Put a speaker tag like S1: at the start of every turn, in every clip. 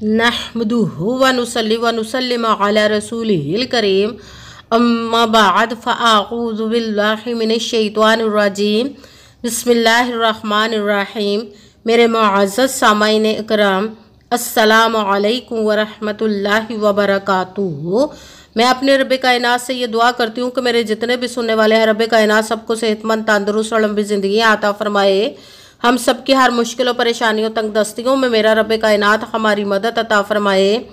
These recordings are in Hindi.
S1: नहमदुहु व नुसल्ली व नुसल्लिम अला रसूलिहिल करीम अम्मा बाद फ़अऊज़ु बिल्लाहि मिनश शैतानिर रजीम बिस्मिल्लाहिर रहमानिर रहीम। मेरे मुअज़्ज़ज़ सामाईन इकराम, अस्सलामु अलैकुम व रहमतुल्लाहि व बरकातुहू। मैं अपने रब कायनात से ये दुआ करती हूँ कि मेरे जितने भी सुनने वाले हैं, रब कायनात सबको सेहतमंद, तंदुरुस्त और लंबी ज़िंदगी अता फरमाए। हम सब की हर मुश्किलों, परेशानियों, तंगदस्तियों में मेरा रब कायनात हमारी मदद अता फरमाए।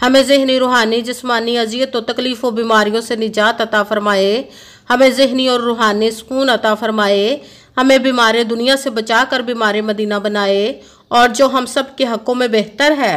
S1: हमें ज़हनी, रूहानी, जिस्मानी अजियत और तकलीफ़ और बीमारियों से निजात अता फरमाए। हमें ज़हनी और रूहानी सुकून अता फरमाए। हमें बीमार दुनिया से बचा कर बीमार मदीना बनाए, और जो हम सब के हक़ों में बेहतर है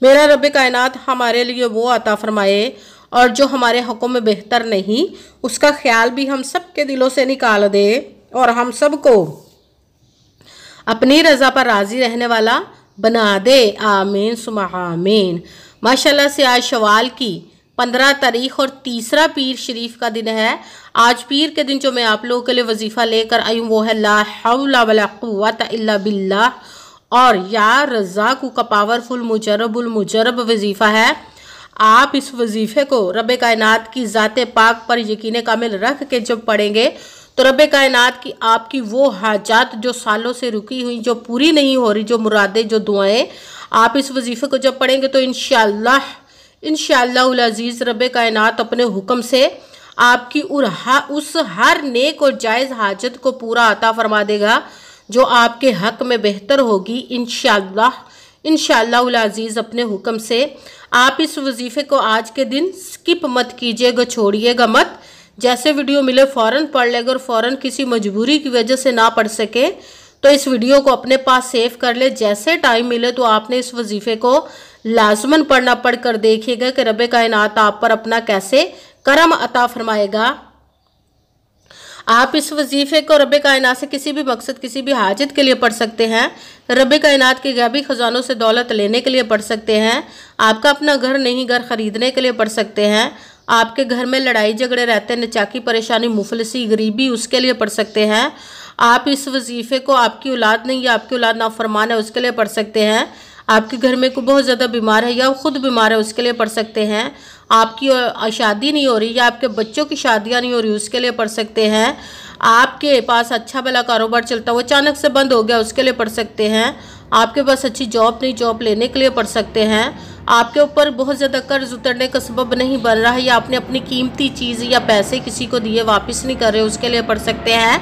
S1: मेरा रब कायनात हमारे लिए वो अता फरमाए, और जो हमारे हक़ों में बेहतर नहीं उसका ख्याल भी हम सब के दिलों से निकाल दे, और हम सब को अपनी रज़ा पर राज़ी रहने वाला बना दे। आमीन सुम्मा आमीन। माशाल्लाह से आज शवाल की 15 तारीख और तीसरा पीर शरीफ का दिन है। आज पीर के दिन जो मैं आप लोगों के लिए वजीफ़ा लेकर आई हूँ वो है ला हौला वला कुव्वता इल्ला बिल्लाह, और या रज़ाक़ु का पावरफुल मुजरब वजीफ़ा है। आप इस वजीफ़े को रब कायनात की ज़ाते पाक पर यकीन कामिल रख के जब पढ़ेंगे तो रब कायनात की आपकी वो हाजात जो सालों से रुकी हुई, जो पूरी नहीं हो रही, जो मुरादें, जो दुआएं, आप इस वजीफ़े को जब पढ़ेंगे तो इंशाअल्लाह उल अज़ीज़ रब कायनात अपने हुक्म से आपकी उस हर नेक और जायज़ हाजत को पूरा अता फरमा देगा जो आपके हक़ में बेहतर होगी। इंशाअल्लाह उल अज़ीज़ अपने हुक्म से आप इस वजीफ़े को आज के दिन स्किप मत कीजिएगा, छोड़िएगा मत। जैसे वीडियो मिले फ़ौरन पढ़ ले। अगर फ़ौरन किसी मजबूरी की वजह से ना पढ़ सके तो इस वीडियो को अपने पास सेव कर ले। जैसे टाइम मिले तो आपने इस वजीफ़े को लाजमन पढ़ना। पढ़ कर देखिएगा कि रब कायनात आप पर अपना कैसे करम अता फरमाएगा। आप इस वजीफ़े को रब कायनात से किसी भी मकसद, किसी भी हाजत के लिए पढ़ सकते हैं। रब कायनात के गैबी ख़जानों से दौलत लेने के लिए पढ़ सकते हैं। आपका अपना घर नहीं, घर ख़रीदने के लिए पढ़ सकते हैं। आपके घर में लड़ाई झगड़े रहते हैं, नचाकी, परेशानी, मुफलिसी, गरीबी, उसके लिए पढ़ सकते हैं। आप इस वजीफ़े को आपकी औलाद नहीं या आपकी औलाद नाफरमान है उसके लिए पढ़ सकते हैं। आपके घर में कोई बहुत ज़्यादा बीमार है या खुद बीमार है उसके लिए पढ़ सकते हैं। आपकी शादी नहीं हो रही या आपके बच्चों की शादियां नहीं हो रही उसके लिए पढ़ सकते हैं। आपके पास अच्छा भला कारोबार चलता वो अचानक से बंद हो गया उसके लिए पढ़ सकते हैं। आपके पास अच्छी जॉब नहीं, जॉब लेने के लिए पढ़ सकते हैं। आपके ऊपर बहुत ज़्यादा कर्ज उतरने का सबब नहीं बन रहा है, या आपने अपनी कीमती चीज़ या पैसे किसी को दिए वापस नहीं कर रहे उसके लिए पढ़ सकते हैं।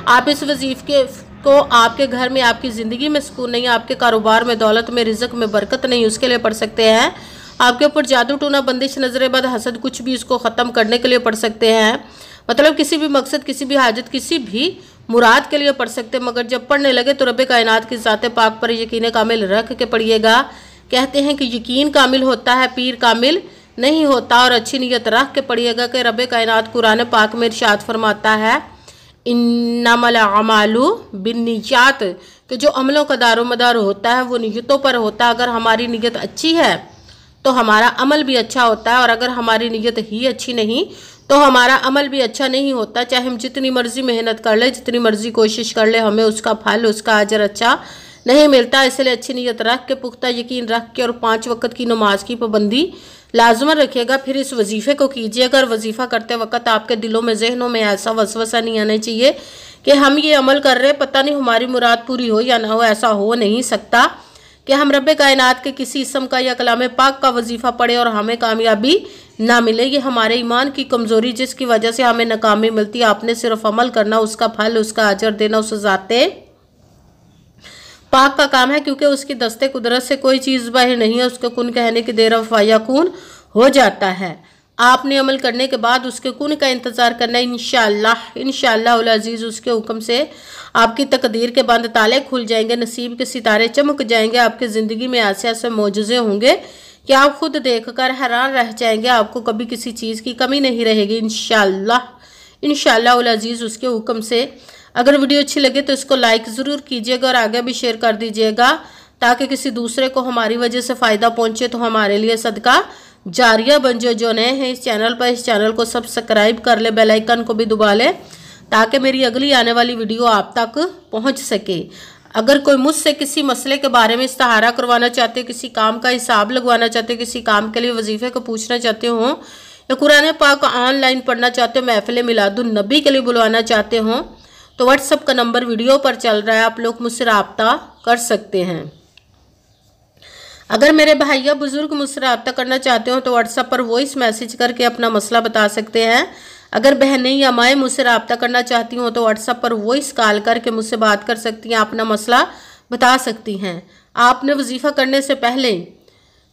S1: आप इस वजीफ़े को आपके घर में, आपकी ज़िंदगी में सुकून नहीं, आपके कारोबार में, दौलत में, रिज़्क़ में बरकत नहीं उसके लिए पढ़ सकते हैं। आपके ऊपर जादू टूना, बंदिश, नजर बद, हसद, कुछ भी इसको ख़त्म करने के लिए पढ़ सकते हैं। मतलब किसी भी मकसद, किसी भी हाजत, किसी भी मुराद के लिए पढ़ सकते हैं। मगर जब पढ़ने लगे तो रब कायनात की ज़ाते पाक पर यकीन कामिल रख के पढ़िएगा। कहते हैं कि यकीन कामिल होता है, पीर कामिल नहीं होता। और अच्छी नीयत रख के पढ़िएगा कि रब कायनात कुरान पाक में इरशाद फरमाता है इन्नमल अमालु बिन्नियात, कि जो अमलों का दारोमदार होता है वो नीयतों पर होता है। अगर हमारी नीयत अच्छी है तो हमारा अमल भी अच्छा होता है, और अगर हमारी नीयत ही अच्छी नहीं तो हमारा अमल भी अच्छा नहीं होता। चाहे हम जितनी मर्जी मेहनत कर ले, जितनी मर्जी कोशिश कर ले, हमें उसका फल, उसका अजर अच्छा नहीं मिलता। इसलिए अच्छी नीयत रख के, पुख्ता यकीन रख के, और 5 वक्त की नमाज की पाबंदी लाजमन रखिएगा। फिर इस वजीफ़े को कीजिए। अगर वजीफ़ा करते वक्त आपके दिलों में, जहनों में ऐसा वसवसा नहीं आना चाहिए कि हम ये अमल कर रहे हैं, पता नहीं हमारी मुराद पूरी हो या ना हो। ऐसा हो नहीं सकता कि हम रब कायनात के किसी इसम का या कलाम पाक का वजीफ़ा पढ़े और हमें कामयाबी ना मिले। ये हमारे ईमान की कमज़ोरी जिसकी वजह से हमें नाकामी मिलती है। आपने सिर्फ अमल करना, उसका फल, उसका अजर देना उस ज़ाते पाक का काम है, क्योंकि उसकी दस्ते कुदरत से कोई चीज़ बाहर नहीं है। उसके कुन कहने की देर फ़याकुन हो जाता है। आपने अमल करने के बाद उसके कुन का इंतज़ार करना है। इंशाअल्लाह उल अज़ीज़ उसके हुक्म से आपकी तकदीर के बंद ताले खुल जाएंगे, नसीब के सितारे चमक जाएंगे। आपकी ज़िंदगी में ऐसे ऐसे मौजज़े होंगे कि आप खुद देखकर हैरान रह जाएंगे। आपको कभी किसी चीज़ की कमी नहीं रहेगी इंशाअल्लाह उल अज़ीज़ उसके हुक्म से। अगर वीडियो अच्छी लगे तो इसको लाइक ज़रूर कीजिएगा और आगे भी शेयर कर दीजिएगा, ताकि किसी दूसरे को हमारी वजह से फ़ायदा पहुँचे तो हमारे लिए सदका जारिया बन जाए। जो नए हैं इस चैनल पर, इस चैनल को सब्सक्राइब कर ले, बेल आइकन को भी दबा ले, ताकि मेरी अगली आने वाली वीडियो आप तक पहुँच सके। अगर कोई मुझसे किसी मसले के बारे में इस्ताहारा करवाना चाहते हो, किसी काम का हिसाब लगवाना चाहते हो, किसी काम के लिए वजीफे को पूछना चाहते हो, या कुरान पाक ऑनलाइन पढ़ना चाहते हो, महफिल मिलादुन नबी के लिए बुलवाना चाहते हो, तो व्हाट्सअप का नंबर वीडियो पर चल रहा है, आप लोग मुझसे रब्ता कर सकते हैं। अगर मेरे भाई या बुजुर्ग मुझसे रब्ता करना चाहते हो तो व्हाट्सएप पर वॉइस मैसेज करके अपना मसला बता सकते हैं। अगर बहनें या माएँ मुझसे रब्ता करना चाहती हो तो व्हाट्सएप पर वॉइस कॉल करके मुझसे बात कर सकती हैं, अपना मसला बता सकती हैं। आपने वजीफ़ा करने से पहले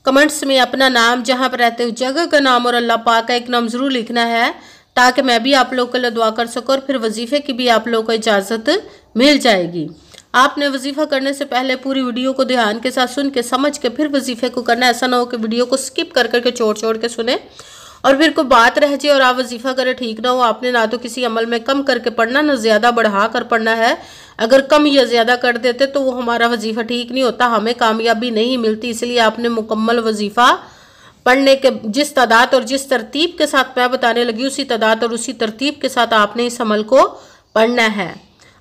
S1: कमेंट्स में अपना नाम, जहाँ पर रहते हो जगह का नाम और अल्लाह पाक का एक नाम ज़रूर लिखना है, ताकि मैं भी आप लोग के लिए दुआ कर सकूँ और फिर वजीफ़े की भी आप लोग को इजाज़त मिल जाएगी। आपने वजीफ़ा करने से पहले पूरी वीडियो को ध्यान के साथ सुन के समझ के फिर वजीफ़े को करना। ऐसा ना हो कि वीडियो को स्किप कर करके छोड़ के सुने और फिर कोई बात रह जाए और आप वजीफ़ा करें, ठीक ना हो। आपने ना तो किसी अमल में कम करके पढ़ना, ना ज़्यादा बढ़ा कर पढ़ना है। अगर कम या ज़्यादा कर देते तो वो हमारा वजीफ़ा ठीक नहीं होता, हमें कामयाबी नहीं मिलती। इसलिए आपने मुकम्मल वजीफ़ा पढ़ने के जिस तादाद और जिस तरतीब के साथ मैं बताने लगी, उसी तादाद और उसी तरतीब के साथ आपने इस अमल को पढ़ना है।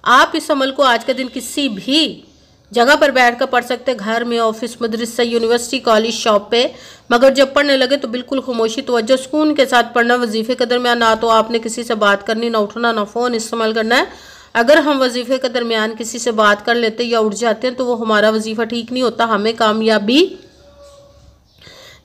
S1: आप इस अमल को आज के दिन किसी भी जगह पर बैठ कर पढ़ सकते हैं, घर में, ऑफिस, मदरसा, यूनिवर्सिटी, कॉलेज, शॉप पे। मगर जब पढ़ने लगे तो बिल्कुल खामोशी, तवज्जो, सुकून के साथ पढ़ना। वजीफ़े के दरमियान ना तो आपने किसी से बात करनी, ना उठना, ना फ़ोन इस्तेमाल करना है। अगर हम वजीफ़े के दरमियान किसी से बात कर लेते या उठ जाते हैं तो वो हमारा वजीफ़ा ठीक नहीं होता, हमें कामयाबी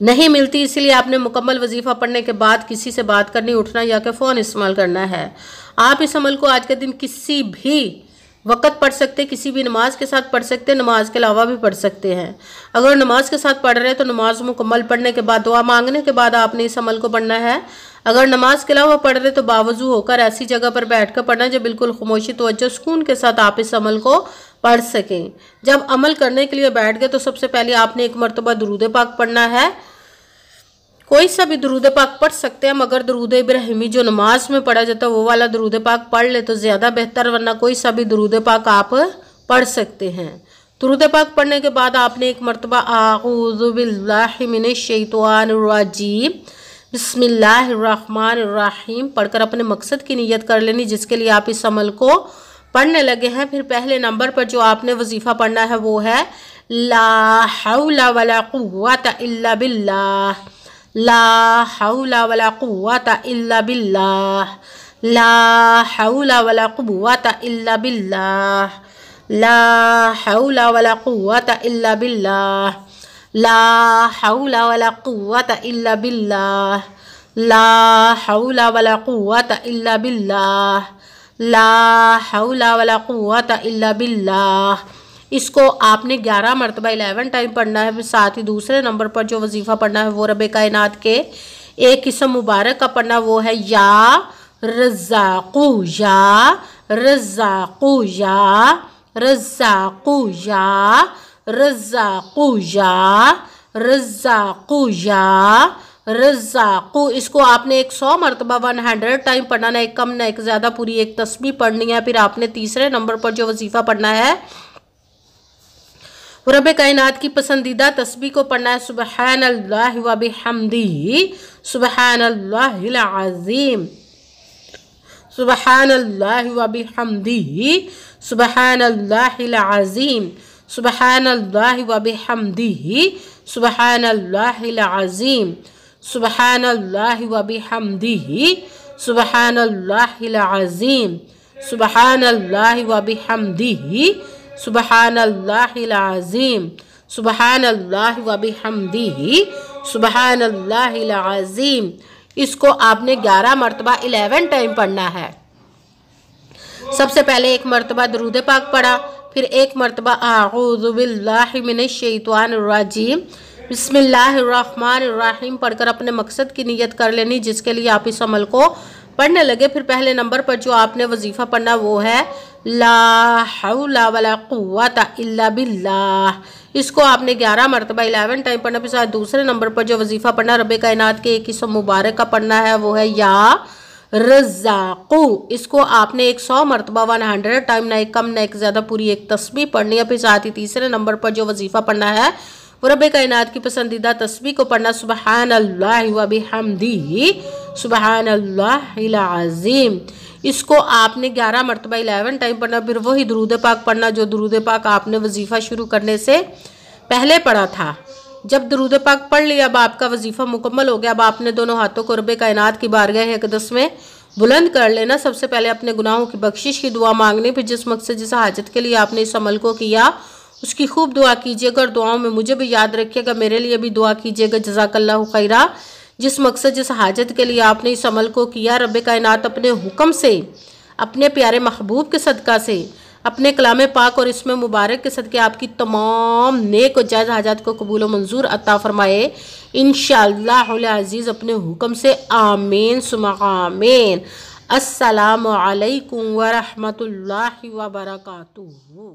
S1: नहीं मिलती। इसलिए आपने मुकम्मल वजीफ़ा पढ़ने के बाद किसी से बात करनी, उठना या कि फ़ोन इस्तेमाल करना है। आप इस अमल को आज के दिन किसी भी वक़्त पढ़ सकते हैं, किसी भी नमाज के साथ पढ़ सकते हैं, नमाज के अलावा भी पढ़ सकते हैं। अगर नमाज के साथ पढ़ रहे हैं तो नमाज मुकम्मल पढ़ने के बाद, दुआ मांगने के बाद आपने इस अमल को पढ़ना है। अगर नमाज के अलावा पढ़ रहे तो बावजू होकर ऐसी जगह पर बैठ कर पढ़ना जो बिल्कुल खामोशी, तवज्जो, सुकून के साथ आप इस अमल को पढ़ सकें। जब अमल करने के लिए बैठ गए तो सबसे पहले आपने एक मरतबा दुरूद पाक पढ़ना है। कोई सा भी दुरूद पाक पढ़ सकते हैं, मगर दुरूद इब्राहिमी जो नमाज में पढ़ा जाता है वो वाला दुरूद पाक पढ़ ले तो ज़्यादा बेहतर, वरना कोई सा भी दुरूद पाक आप पढ़ सकते हैं। दुरूद पाक पढ़ने के बाद आपने एक मरतबा आऊज़ु बिल्लाहि मिनश शैतानिर रजीम बिस्मिल्लाहिर्रहमानिर्रहीम पढ़कर अपने मकसद की नियत कर लेनी, जिसके लिए आप इस अमल को पढ़ने लगे हैं। फिर पहले नंबर पर जो आपने वजीफ़ा पढ़ना है वो है ला हौला वला कुव्वता इल्ला बिल्लाह, ला हौला वला कुव्वता इल्ला बिल्लाह, ला हौला वला कुव्वता इल्ला बिल्लाह, ला हौला वला कुव्वता इल्ला बिल्लाह, ला हौला वला कुव्वता इल्ला बिल्लाह, ला हौला वला कुव्वता इल्ला बिल्लाह, ला हौला वला कुव्वता इल्ला बिल्लाह। इसको आपने 11 मरतबा 11 टाइम पढ़ना है। फिर साथ ही दूसरे नंबर पर जो वजीफ़ा पढ़ना है वो रब कायनात के एक किस्म मुबारक का पढ़ना, वो है या रज़्ज़ाक़ू, या रज़्ज़ाक़ू, या रज़्ज़ाक़ू, या रज़्ज़ाक़ू, या रज़्ज़ाक़ू, या रज़्ज़ाक़ू। इसको आपने 100 मरतबा 100 टाइम पढ़ना ना, एक कम ना एक ज़्यादा, पूरी एक तस्बीह पढ़नी है। फिर आपने तीसरे नंबर पर जो वजीफ़ा पढ़ना है रब कायनात की पसंदीदा तस्बीह को पढ़ना है, सुबहानल्लाहि व बिहम्दिही सुबहानल्लाहिल अज़ीम, सुबहानल्लाहि व बिहम्दिही सुबहानल्लाहिल अज़ीम, सुबहानल्लाहि व बिहम्दिही सुबहानल्लाहिल अज़ीम, सुबहानल्लाहि व बिहम्दिही सुबहानल्लाहिल अज़ीम, सुबहानल्लाहि व बिहम्दिही सुबहानल्लाहिल अज़ीम, सुबहानल्लाहि व बिहम्दिही सुबहानल्लाहिल अज़ीम। इसको आपने 11 मरतबा 11 टाइम पढ़ना है। सबसे पहले एक मरतबा दुरूद पाक पढ़ा, फिर एक मरतबा आऊज़ु बिल्लाहि मिनश शैतानिर रजीम बिस्मिल्लाहिर्रहमानिर्रहीम पढ़कर अपने मकसद की नियत कर लेनी, जिसके लिए आप इस अमल को पढ़ने लगे। फिर पहले नंबर पर जो आपने वजीफ़ा पढ़ना वो है ला हौला वला कुव्वता इल्ला बिल्लाह। इसको आपने 11 मरतबा 11 टाइम पढ़ना। फिर साथ दूसरे नंबर पर जो वजीफ़ा पढ़ना रब कायनात के एक किस्म मुबारक का पढ़ना है वो है या रज़्ज़ाक़ू। इसको आपने 100 मरतबा 100 टाइम, ना एक कम ना एक ज़्यादा, पूरी एक तस्बीह पढ़नी है। फिर साथ ही तीसरे नंबर पर जो वजीफ़ा पढ़ना है और रब कायनात की पसंदीदा तस्बीह को पढ़ना सुबहान अल्लाह व बिहम्दिही सुबहान अल्लाहिल अज़ीम। इसको आपने 11 मरतबा 11 टाइम पढ़ना। फिर वही दुरूद पाक पढ़ना जो दुरूद पाक आपने वजीफ़ा शुरू करने से पहले पढ़ा था। जब दुरूद पाक पढ़ लिया, अब आपका वजीफ़ा मुकम्मल हो गया। अब आपने दोनों हाथों को रब कायनात की बारगाह अक़दस में बुलंद कर लेना। सबसे पहले अपने गुनाहों की बख्शिश की दुआ मांगनी। फिर जिस मकसद जिस हाजत के लिए आपने इस अमल को किया उसकी खूब दुआ कीजिएगा और दुआओं में मुझे भी याद रखिएगा, मेरे लिए भी दुआ कीजिएगा। जज़ाकल्लाहु खैरा। जिस मकसद जिस हाजत के लिए आपने इस अमल को किया, रब कायनात अपने हुक्म से, अपने प्यारे महबूब के सदका से, अपने कलाम पाक और इसमें मुबारक के सदके आपकी तमाम नेक और जायज़ हाजात को कबूल व मंजूर अता फरमाए इंशाअल्लाहुल अज़ीज़ अपने हुक्म से। आमीन सुम्मा आमीन। अस्सलामु अलैकुम व रहमतुल्लाहि व बरकातुहू।